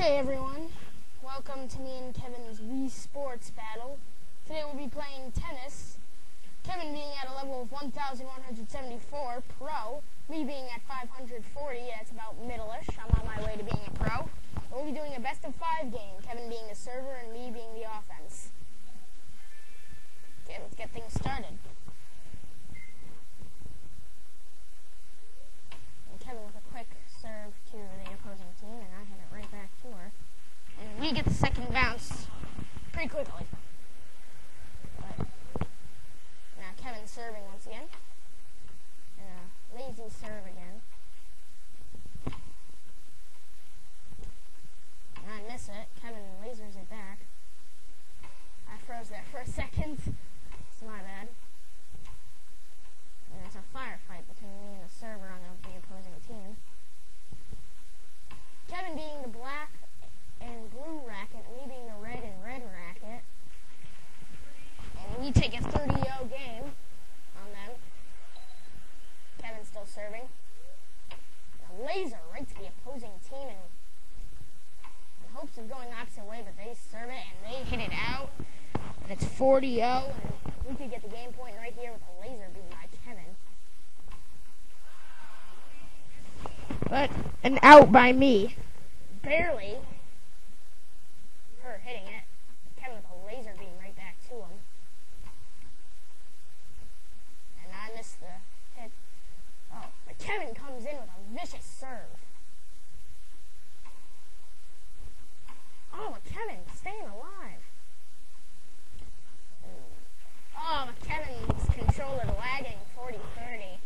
Hey everyone, welcome to me and Kevin's Wii Sports battle. Today we'll be playing tennis, Kevin being at a level of 1,174 pro, me being at 540, that's about middle-ish. I'm on my way to being a pro. We'll be doing a best of 5 game, Kevin being the server and me being the offense. Okay, let's get things started. And Kevin with a quick serve to the opposing team, and I hit it right back to her. And we get the second bounce pretty quickly. But now Kevin's serving once again. And a lazy serve again. And I miss it. Kevin lasers it back. I froze there for a second. It's my bad. And it's a firefight between me and the server on the opposing team. Kevin being the black and blue racket, me being the red and red racket. And we take a 30-0 game on them. Kevin's still serving. A laser right to the opposing team in hopes of going opposite way, but they serve it and they hit it out. And it's 40-0, and we could get the game point right here with a laser being by Kevin. But an out by me. Barely. Her hitting it. Kevin with a laser beam right back to him. And I missed the hit. Oh, but Kevin comes in with a vicious serve. Oh, but Kevin staying alive. Oh, but Kevin's controller lagging 40-30.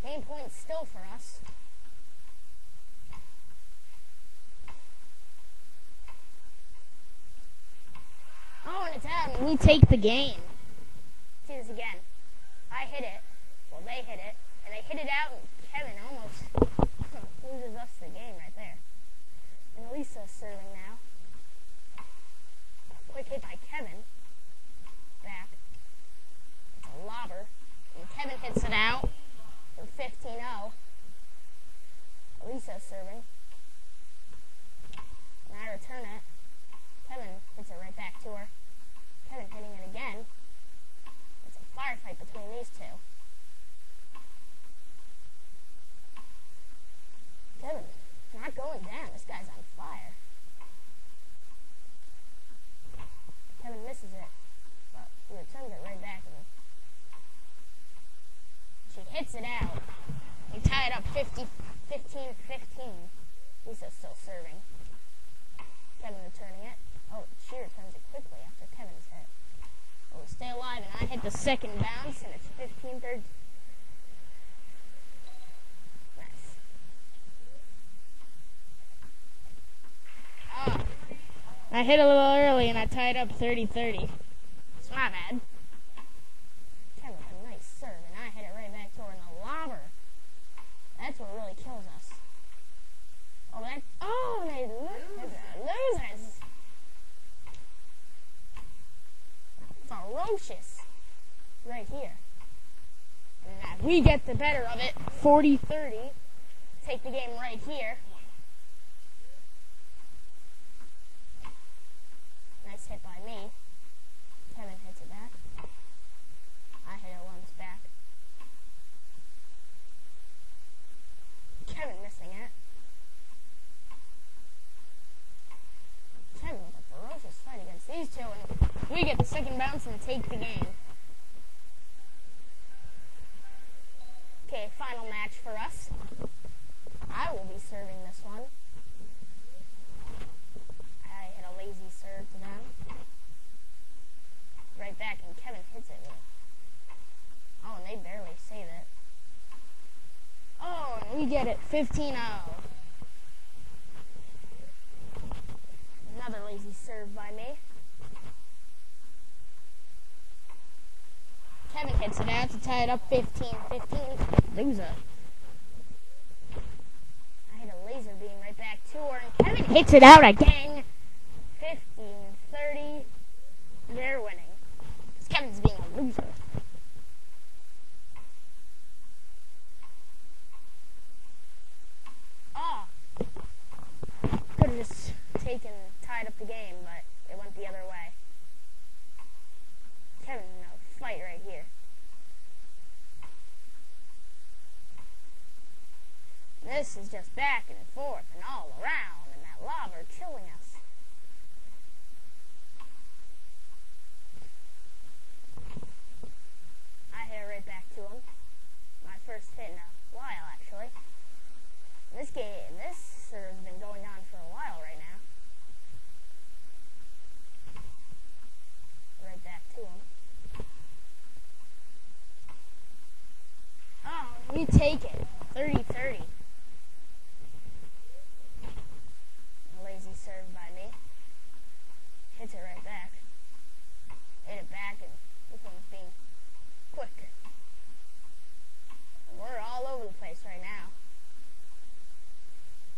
Game point still for us. Oh, and it's out, and we take the game. See this again. I hit it. Well, they hit it. And they hit it out, and Kevin almost loses us the game right there. And Lisa's serving now. Quick hit by Kevin. Back. It's a lobber. And Kevin hits it out for 15-0. Lisa's serving. And I return it. Kevin hits it right back to her. Kevin hitting it again. It's a firefight between these two. Kevin not going down. This guy's on fire. Kevin misses it, but he returns it right back to me. She hits it out. They tie it up 15-15. Lisa's still serving. Kevin returning it. Oh, she returns it quickly after Kevin's hit. Oh, we stay alive, and I hit the second bounce, and it's 15-13. Nice. Oh. I hit a little early, and I tied up 30-30. It's my bad. Kevin with a nice serve, and I hit it right back to her in the lobber. That's what really kills us. Oh, that... Oh, they losers. Ferocious. Right here. And we get the better of it. 40-30. Take the game right here. Nice hit by me. Kevin hits it back. I hit it once back. Kevin missing it. Kevin with a ferocious fight against these two, and we get the second bounce and take the game. Okay, final match for us. I will be serving this one. I hit a lazy serve to them. Right back, and Kevin hits it with it. Oh, and they barely save it. Oh, and we get it 15-0. Another lazy serve by me. Kevin hits it out to tie it up 15-15. Loser. I hit a laser beam right back to her, and Kevin hits it out again. 15-30. They're winning. Because Kevin's being a loser. Oh. Could have just tied up the game, but it went the other way. Kevin in a fight right here. This is just back and forth and all around, and that lava killing us. I hit it right back to him. My first hit in a while, actually. This has been going on for a while right now. Right back to him. Oh, we take it. 30-30. Lazy serve by me. Hits it right back. Hit it back, and this one's being quick. We're all over the place right now.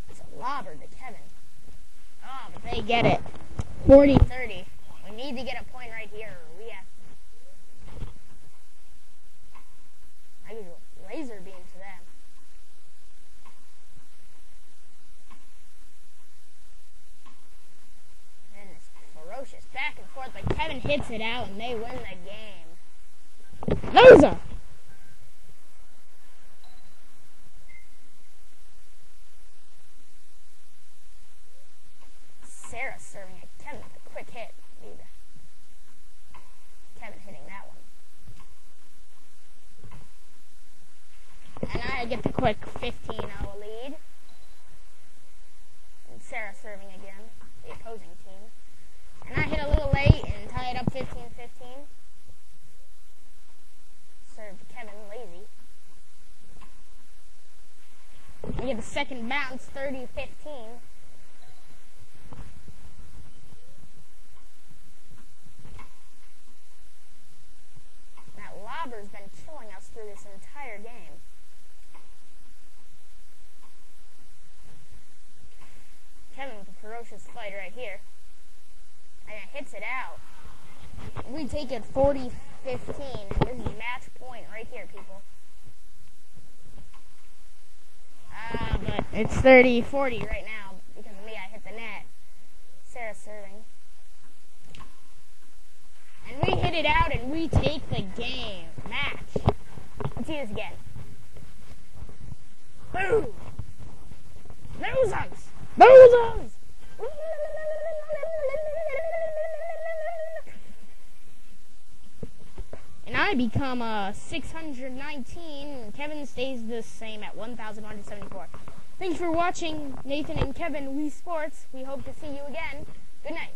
It's a lobber to Kevin. Oh, but they get it. 40-30. We need to get a point right here. We have. I could do a laser beam to them. And it's ferocious back and forth, but Kevin hits it out and they win the game. Loser! Sarah serving at Kevin with a quick hit. Kevin hitting that one. And I get the quick 15-0 lead. And Sarah serving again, the opposing team. And I hit a little late and tie it up 15-15. Served Kevin lazy. We get the second bounce, 30-15. Lobber's been killing us through this entire game. Kevin with a ferocious fight right here. And it hits it out. We take it 40-15. This is match point right here, people. But it's 30-40 right now because of me. I hit the net. Sarah serving. And we hit it out and we take the game. Match. Let's see this again. Boom! Losers! Losers! And I become 619, and Kevin stays the same at 1,174. Thanks for watching Nathan and Kevin Wii Sports. We hope to see you again. Good night.